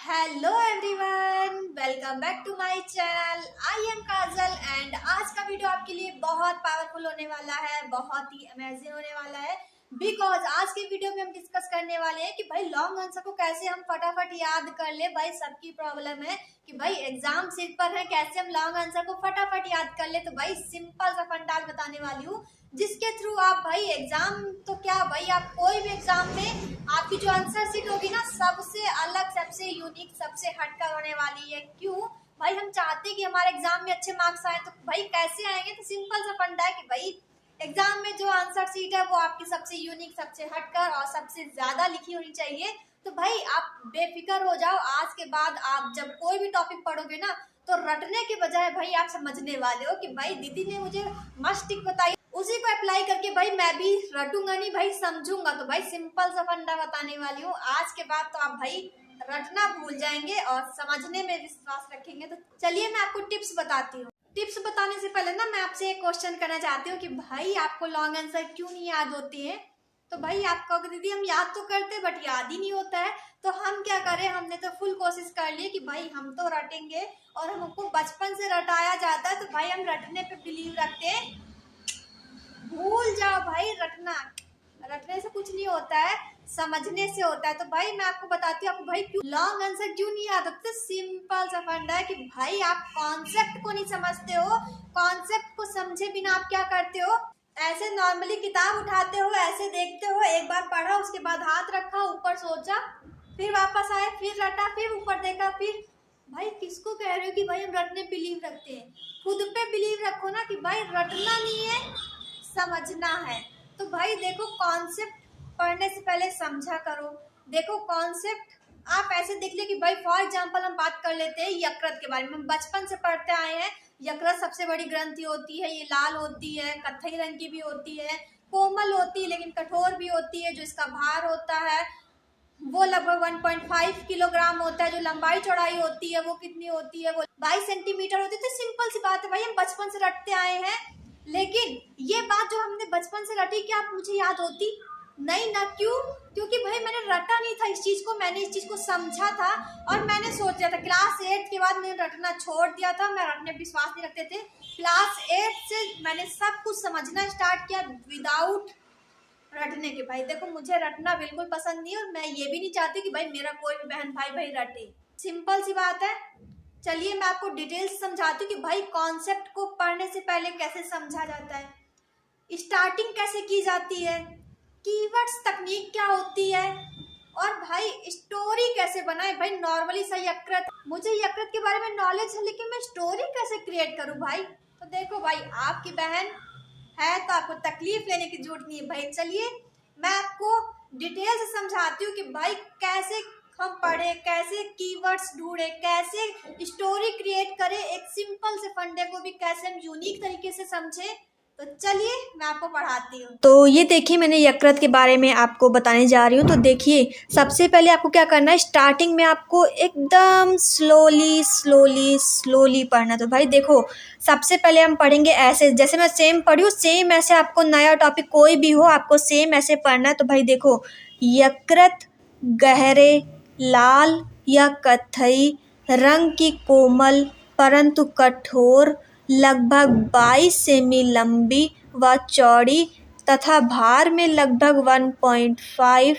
Hello everyone, welcome back to my channel. I am Kajal and आज का video आपके लिए बहुत पावरफुल होने वाला है, बहुत ही अमेजिंग होने वाला है। बिकॉज आज के वीडियो में हम डिस्कस करने वाले हैं कि भाई लॉन्ग आंसर को कैसे हम फटाफट याद कर ले। भाई सबकी प्रॉब्लम है कि भाई एग्जाम सिर पर है, कैसे हम लॉन्ग आंसर को फटाफट याद कर ले। तो भाई सिंपल सा फंडाल बताने वाली हूँ जिसके थ्रू आप भाई एग्जाम तो क्या भाई आप कोई भी एग्जाम में आपकी जो आंसर शीट होगी ना सबसे अलग, सबसे यूनिक, सबसे हटकर होने वाली है। क्यों भाई? हम चाहते हैं कि हमारे एग्जाम में अच्छे मार्क्स आए। तो भाई कैसे आएंगे? तो सिंपल सा फंडा है कि भाई एग्जाम में जो आंसर शीट है वो आपकी सबसे यूनिक, सबसे हटकर और सबसे ज्यादा लिखी होनी चाहिए। तो भाई आप बेफिक्र हो जाओ, आज के बाद आप जब कोई भी टॉपिक पढ़ोगे ना तो रटने के बजाय भाई आप समझने वाले हो कि भाई दीदी ने मुझे मस्त टिक बताई, उसी को अप्लाई करके भाई मैं भी रटूंगा नहीं भाई समझूंगा। तो भाई सिंपल सा फंडा बताने वाली हूँ। आज के बाद तो आप भाई रटना भूल जाएंगे और समझने में विश्वास रखेंगे। तो चलिए मैं आपको टिप्स बताती हूँ। टिप्स बताने से पहले ना मैं आपसे एक क्वेश्चन करना चाहती हूँ कि भाई आपको लॉन्ग आंसर क्यों नहीं याद होती है? तो भाई आप कहोगे दीदी हम याद तो करते बट याद ही नहीं होता है। तो हम क्या करें, हमने तो फुल कोशिश कर ली कि भाई हम तो रटेंगे और हमको बचपन से रटाया जाता है। तो भाई हम रटने पे बिलीव रखते हैं। भूल जाओ भाई, रटने से कुछ नहीं होता है, समझने से होता है। तो भाई मैं आपको बताती हूँ आपको भाई क्यों लॉन्ग आंसर क्यों नहीं याद होते। सिंपल सा फंडा है कि भाई आप कॉन्सेप्ट को नहीं समझते हो। कॉन्सेप्ट को समझे बिना आप क्या करते हो, ऐसे नॉर्मली किताब उठाते हो, ऐसे देखते हो, एक बार पढ़ा उसके बाद हाथ रखा, ऊपर सोचा, फिर वापस आए, फिर रटा, फिर ऊपर देखा, फिर भाई किसको कह रहे हो कि भाई हम रटने बिलीव रखते हैं? खुद पे बिलीव रखो ना कि भाई रटना नहीं है, समझना है। तो भाई देखो कॉन्सेप्ट पढ़ने से पहले समझा करो। देखो कॉन्सेप्ट आप ऐसे देख ले कि भाई फॉर एग्जांपल हम बात कर लेते हैं यकृत के बारे में। हम बचपन से पढ़ते आए हैं यकृत सबसे बड़ी ग्रंथि होती है, ये लाल होती है, कत्थई रंग की भी होती है, कोमल होती है लेकिन कठोर भी होती है। जो इसका भार होता है वो लगभग 1.5 किलोग्राम होता है। जो लंबाई चौड़ाई होती है वो कितनी होती है? वो 22 सेंटीमीटर होती है। तो सिंपल सी बात है भाई, हम बचपन से रटते आए हैं। लेकिन ये बात जो हमने बचपन से रटी क्या मुझे याद होती? नहीं ना। क्यों? क्योंकि भाई मैंने रटा नहीं था इस चीज को, मैंने इस चीज को समझा था और मैंने सोचा था। क्लास 8 के बाद मैंने रटना छोड़ दिया था, मैं रटने पर विश्वास नहीं रखते थे। क्लास 8 से मैंने सब कुछ समझना स्टार्ट किया विदाउट रटने के। भाई देखो मुझे रटना बिल्कुल पसंद नहीं है और मैं ये भी नहीं चाहती कि भाई मेरा कोई भी बहन भाई रटे। सिंपल सी बात है। चलिए मैं आपको डिटेल्स समझाती हूँ कि भाई कॉन्सेप्ट को पढ़ने से पहले कैसे समझा जाता है, स्टार्टिंग कैसे की जाती है, कीवर्ड्स तकनीक क्या होती है और भाई स्टोरी कैसे बनाए। भाई नॉर्मली सा यकृत, मुझे यकृत के बारे में नॉलेज है लेकिन मैं स्टोरी कैसे क्रिएट करूँ भाई? तो देखो भाई आपकी बहन है तो आपको तकलीफ लेने की जरूरत नहीं है। भाई चलिए मैं आपको डिटेल से समझाती हूँ कि भाई कैसे हम पढ़े, कैसे कीवर्ड्स ढूंढे, कैसे स्टोरी क्रिएट करें, एक सिंपल से फंडे को भी कैसे हम यूनिक तरीके से समझे। तो चलिए मैं आपको पढ़ाती हूँ। तो ये देखिए मैंने यकृत के बारे में आपको बताने जा रही हूँ। तो देखिए सबसे पहले आपको क्या करना है, स्टार्टिंग में आपको एकदम स्लोली स्लोली स्लोली पढ़ना। तो भाई देखो सबसे पहले हम पढ़ेंगे ऐसे, जैसे मैं सेम पढ़ी हूँ सेम ऐसे आपको नया टॉपिक कोई भी हो आपको सेम ऐसे पढ़ना है। तो भाई देखो यकृत गहरे लाल या कत्थई रंग की कोमल परंतु कठोर लगभग 22 सेमी लंबी व चौड़ी तथा भार में लगभग 1.5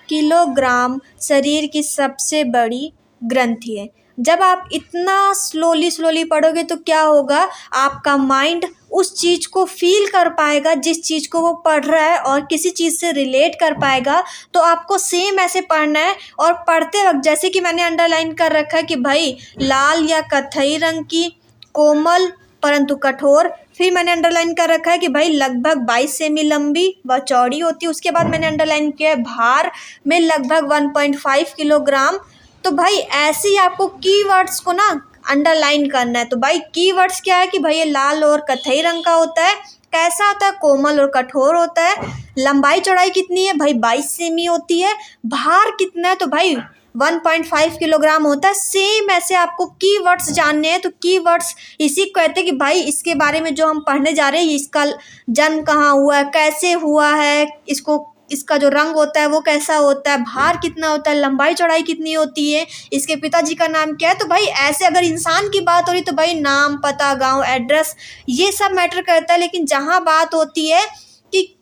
किलोग्राम शरीर की सबसे बड़ी ग्रंथि है। जब आप इतना स्लोली स्लोली पढ़ोगे तो क्या होगा, आपका माइंड उस चीज़ को फील कर पाएगा जिस चीज़ को वो पढ़ रहा है और किसी चीज़ से रिलेट कर पाएगा। तो आपको सेम ऐसे पढ़ना है और पढ़ते वक्त जैसे कि मैंने अंडरलाइन कर रखा है कि भाई लाल या कत्थई रंग की कोमल परंतु कठोर, फिर मैंने अंडरलाइन कर रखा है कि भाई लगभग 22 सेमी लंबी व चौड़ी होती है। उसके बाद मैंने अंडरलाइन किया है भार में लगभग 1.5 किलोग्राम। तो भाई ऐसे ही आपको कीवर्ड्स को ना अंडरलाइन करना है। तो भाई कीवर्ड्स क्या है कि भाई ये लाल और कत्थई रंग का होता है, कैसा होता है, कोमल और कठोर होता है, लंबाई चौड़ाई कितनी है भाई 22 सेमी होती है, भार कितना है तो भाई 1.5 किलोग्राम होता है। सेम ऐसे आपको कीवर्ड्स जानने हैं। तो कीवर्ड्स इसी को कहते हैं कि भाई इसके बारे में जो हम पढ़ने जा रहे हैं, इसका जन्म कहाँ हुआ है, कैसे हुआ है, इसको इसका जो रंग होता है वो कैसा होता है, भार कितना होता है, लंबाई चौड़ाई कितनी होती है, इसके पिताजी का नाम क्या है। तो भाई ऐसे अगर इंसान की बात हो रही तो भाई नाम, पता, गांव, एड्रेस ये सब मैटर करता है। लेकिन जहाँ बात होती है कि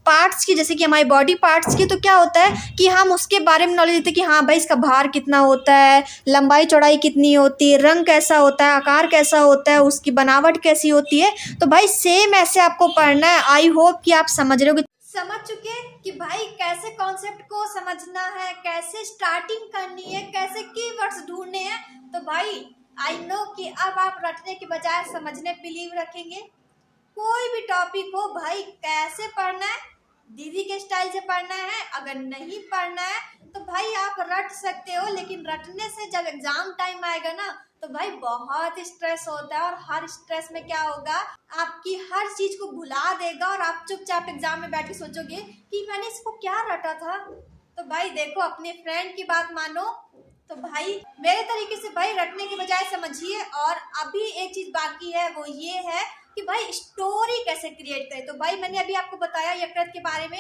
पार्ट्स की, जैसे कि हमारी बॉडी पार्ट्स की, तो क्या होता है कि हम उसके बारे में नॉलेज देते हैं कि हाँ भाई इसका भार कितना होता है, लंबाई चौड़ाई कितनी होती है, रंग कैसा होता है, आकार कैसा होता है, उसकी बनावट कैसी होती है। तो भाई सेम ऐसे आपको पढ़ना है। आई होप कि आप समझ रहे हो, समझ चुके कि भाई कैसे कॉन्सेप्ट को समझना है, कैसे स्टार्टिंग करनी है, कैसे कीवर्ड्स ढूंढने हैं। तो भाई आई नो कि अब आप रटने के बजाय समझने बिलीव रखेंगे। कोई भी टॉपिक हो भाई कैसे पढ़ना है, दीदी के स्टाइल से पढ़ना है। अगर नहीं पढ़ना है तो भाई आप रट सकते हो, लेकिन रटने से जब एग्जाम टाइम आएगा ना तो भाई बहुत स्ट्रेस होता है। और हर स्ट्रेस में क्या होगा, आपकी हर चीज को भुला देगा और आप चुपचाप एग्जाम में बैठ के सोचोगे कि मैंने इसको क्या रटा था। तो भाई देखो, अपने फ्रेंड की बात मानो। तो भाई मेरे तरीके से भाई रटने के बजाय समझिए। और अभी एक चीज बाकी है, वो ये है कि भाई स्टोरी कैसे क्रिएट करें। तो भाई मैंने अभी आपको बताया यकृत के बारे में।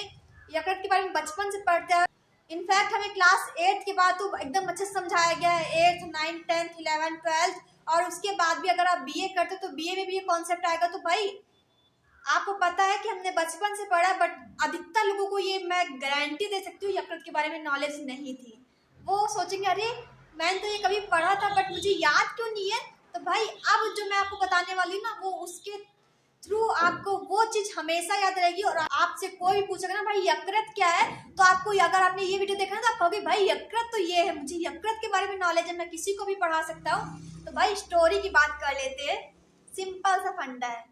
यकृत के बारे में बचपन से पढ़ते हैं। इनफैक्ट हमें क्लास 8 के बाद तो एकदम अच्छे से समझाया गया है, 8th 9th 10th 11th 12th। और उसके बाद भी अगर आप बीए करते तो बीए में भी ये कॉन्सेप्ट आएगा। तो भाई आपको पता है कि हमने बचपन से पढ़ा, बट अधिकतर लोगों को ये मैं गारंटी दे सकती हूँ यकृत के बारे में नॉलेज नहीं थी। वो सोचेंगे अरे मैंने तो ये कभी पढ़ा था बट मुझे याद क्यों नहीं है। तो भाई अब जो मैं आपको बताने वाली हूँ ना, वो उसके थ्रू आपको वो चीज हमेशा याद रहेगी। और आपसे कोई भी पूछेगा ना भाई यकृत क्या है, तो आपको, अगर आपने ये वीडियो देखा ना तो आप कहोगे भाई यकृत तो ये है, मुझे यकृत के बारे में नॉलेज है, मैं किसी को भी पढ़ा सकता हूँ। तो भाई स्टोरी की बात कर लेते हैं। सिंपल सा फंडा है।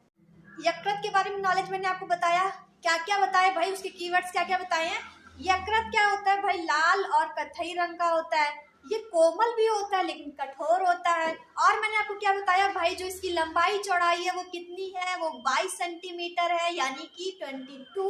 यकृत के बारे में नॉलेज मैंने आपको बताया, क्या क्या बताया भाई, उसके कीवर्ड्स क्या क्या बताए हैं। यकृत क्या होता है भाई, लाल और कत्थई रंग का होता है। ये कोमल भी होता है लेकिन कठोर होता है। और मैंने आपको क्या बताया भाई, जो इसकी लंबाई चौड़ाई है वो कितनी है, वो 22 सेंटीमीटर है, यानी कि 22।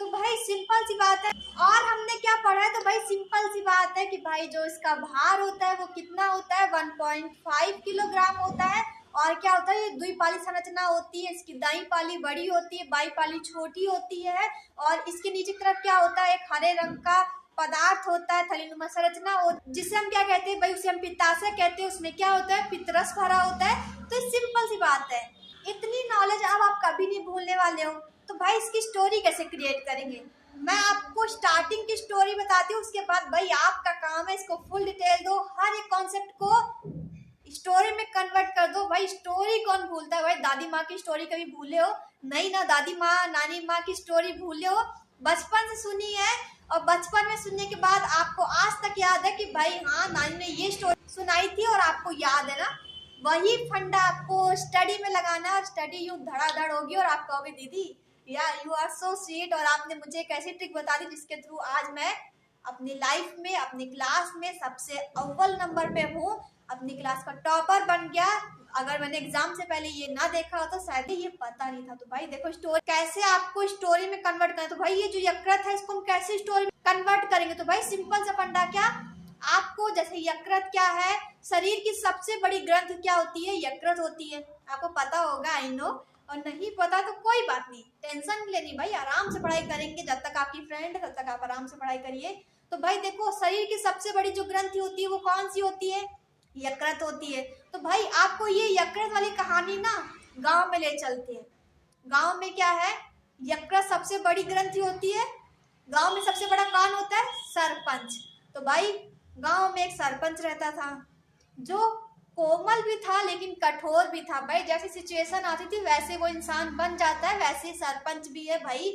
तो भाई सिंपल सी बात है। और हमने क्या पढ़ा है, तो भाई सिंपल सी बात है कि भाई जो इसका भार होता है वो कितना होता है, 1.5 किलोग्राम होता है। और क्या होता है, ये द्विपाली संरचना होती है। इसकी दाई पाली बड़ी होती है, बाई पाली छोटी होती है। और इसके नीचे की तरफ क्या होता है, एक हरे रंग का पदार्थ होता है, थैलीनुमा संरचना, जिसे हम क्या कहते हैं भाई, उसे हम पित्ताशय कहते हैं। उसमें क्या होता है, पित्तरस भरा होता है। तो सिंपल सी बात है, इतनी नॉलेज अब आप कभी नहीं भूलने वाले हो। तो भाई इसकी स्टोरी कैसे क्रिएट करेंगे, मैं आपको स्टार्टिंग की स्टोरी बताती हूँ। उसके बाद भाई आपका काम है इसको फुल डिटेल दो, हर एक कॉन्सेप्ट को स्टोरी में कन्वर्ट कर दो। भाई स्टोरी कौन भूलता है भाई, दादी माँ की स्टोरी कभी भूले हो? नहीं ना, दादी माँ नानी माँ की स्टोरी भूले हो? बचपन से सुनी है। और बचपन में सुनने के बाद आपको आज तक याद है कि भाई हाँ नानी ने ये स्टोरी सुनाई थी और आपको याद है ना। वही फंडा आपको स्टडी में लगाना है और स्टडी यूं धड़ाधड़ होगी और आप कहोगे दीदी यार यू आर सो स्वीट, और आपने मुझे एक ऐसी ट्रिक बता दी जिसके थ्रू आज मैं अपनी लाइफ में, अपनी क्लास में सबसे अव्वल नंबर पे हूँ, अपनी क्लास का टॉपर बन गया। अगर मैंने एग्जाम से पहले ये ना देखा हो तो शायद ये पता नहीं था। तो भाई देखो स्टोरी कैसे आपको स्टोरी में कन्वर्ट करना। तो भाई ये जो यकृत है इसको हम कैसे स्टोरी में कन्वर्ट करेंगे। तो भाई सिंपल सा फंडा, क्या आपको, जैसे यकृत क्या है, शरीर की सबसे बड़ी ग्रंथ क्या होती है, यकृत होती है। आपको पता होगा आई नो, और नहीं पता तो कोई बात नहीं, टेंशन नहीं लेनी भाई, आराम से पढ़ाई करेंगे। जब तक आपकी फ्रेंड है तब तक आप आराम से पढ़ाई करिए। तो भाई देखो शरीर की सबसे बड़ी जो ग्रंथि होती है वो कौन सी होती है, यकृत होती है। तो भाई आपको ये यकृत वाली कहानी ना गांव में ले चलते हैं। गांव में क्या है, यकृत सबसे बड़ी ग्रंथि होती है। गांव में सबसे बड़ा कौन होता है, सरपंच। तो भाई गांव में एक सरपंच रहता था जो कोमल भी था लेकिन कठोर भी था। भाई जैसी सिचुएशन आती थी वैसे वो इंसान बन जाता है, वैसे सरपंच भी है। भाई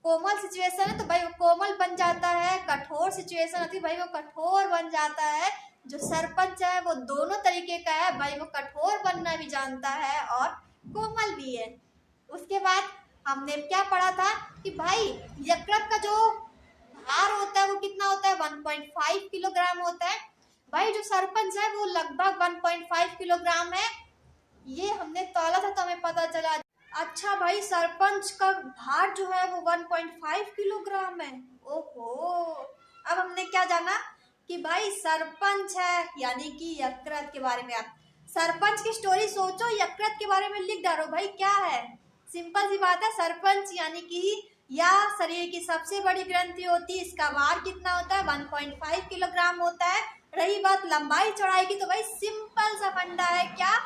कोमल सिचुएशन है तो भाई वो कोमल बन जाता है, कठोर सिचुएशन आती है भाई वो कठोर बन जाता है। जो सरपंच है वो दोनों तरीके का है भाई, वो कठोर बनना भी जानता है और कोमल भी है। उसके बाद हमने क्या पढ़ा था कि भाई यकृत का जो भार होता है वो कितना होता है, 1.5 किलोग्राम होता है। भाई जो सरपंच है वो लगभग 1.5 किलोग्राम है। ये हमने तौला था तो हमें पता चला। अच्छा भाई सरपंच का भार जो है वो 1.5 किलोग्राम है। ओहो, अब हमने क्या जाना कि भाई सरपंच है यानी कि यकृत के बारे में। आप सरपंच की स्टोरी सोचो, यकृत के बारे में लिख डालो। भाई क्या है, सिंपल सी बात है, सरपंच यानी कि या शरीर की सबसे बड़ी ग्रंथि होती है, इसका भार कितना होता है? 1.5 किलोग्राम होता है। रही बात लंबाई चौड़ाई की, तो भाई सिंपल सा फंडा है, क्या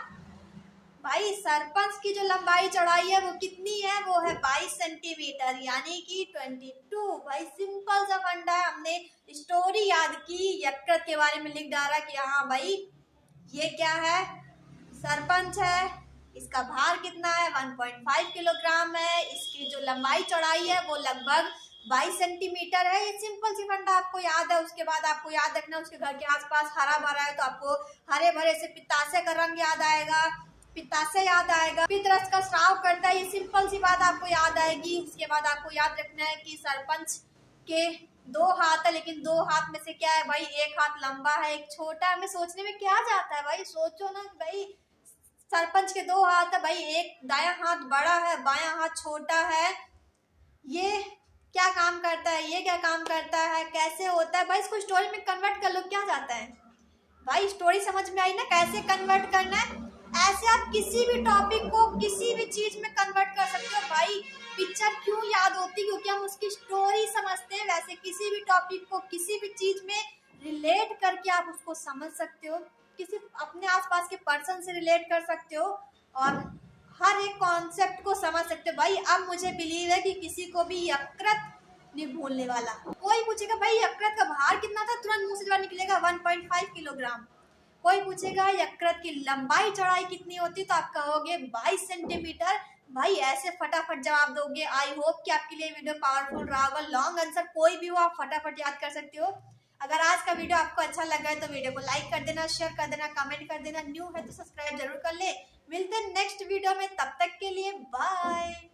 भाई सरपंच की जो लंबाई चौड़ाई है वो कितनी है? वो है 22 सेंटीमीटर, यानी कि 22। भाई सिंपल सा फंडा है, हमने स्टोरी याद की, यकृत के बारे में लिख डाला कि हाँ भाई ये क्या है? सरपंच है, इसका भार कितना है? 1.5 किलोग्राम है, इसकी जो लंबाई चौड़ाई है वो लगभग 22 सेंटीमीटर है। ये सिंपल सी फंडा आपको याद है। उसके बाद आपको याद रखना, उसके घर के आसपास हरा भरा है तो आपको हरे भरे से पित्ताशय का रंग याद आएगा, पित्ताशय याद आएगा, पितरस का स्राव करता है, ये सिंपल सी बात आपको याद आएगी। उसके बाद आपको याद रखना है कि सरपंच के 2 हाथ है, लेकिन 2 हाथ में से क्या है भाई? एक हाथ लंबा है, एक छोटा है। हमें सोचने में क्या जाता है भाई? सोचो ना भाई, सरपंच के 2 हाथ है भाई, एक दायां हाथ बड़ा है, बायां हाथ छोटा है। ये क्या काम करता है? ये क्या काम करता है? कैसे होता है भाई? इसको स्टोरी में कन्वर्ट कर लो, क्या जाता है भाई? स्टोरी समझ में आई ना कैसे कन्वर्ट करना है? ऐसे आप किसी भी टॉपिक को किसी भी चीज में कन्वर्ट कर सकते हो भाई। पिक्चर क्यों याद होती? क्योंकि हम उसकी स्टोरी समझते हैं। वैसे किसी भी टॉपिक को किसी भी चीज में रिलेट करके आप उसको समझ सकते हो, किसी अपने आसपास के पर्सन से रिलेट कर सकते हो और हर एक कॉन्सेप्ट को समझ सकते हो भाई। अब मुझे बिलीव है कि किसी को भी यकृत नहीं भूलने वाला। कोई पूछेगा भाई यकृत का भार कितना था, तुरंत मुंह से जवाब निकलेगा 1.5 किलोग्राम। कोई पूछेगा यकृत की लंबाई चौड़ाई कितनी होती, तो आप कहोगे 22 सेंटीमीटर। भाई ऐसे फटाफट जवाब दोगे। आई होप कि आपके लिए वीडियो पावरफुल रहा होगा। लॉन्ग आंसर कोई भी हो आप फटाफट याद कर सकते हो। अगर आज का वीडियो आपको अच्छा लगा है तो वीडियो को लाइक कर देना, शेयर कर देना, कमेंट कर देना। न्यू है तो सब्सक्राइब जरूर कर ले। मिलते हैं नेक्स्ट वीडियो में, तब तक के लिए बाय।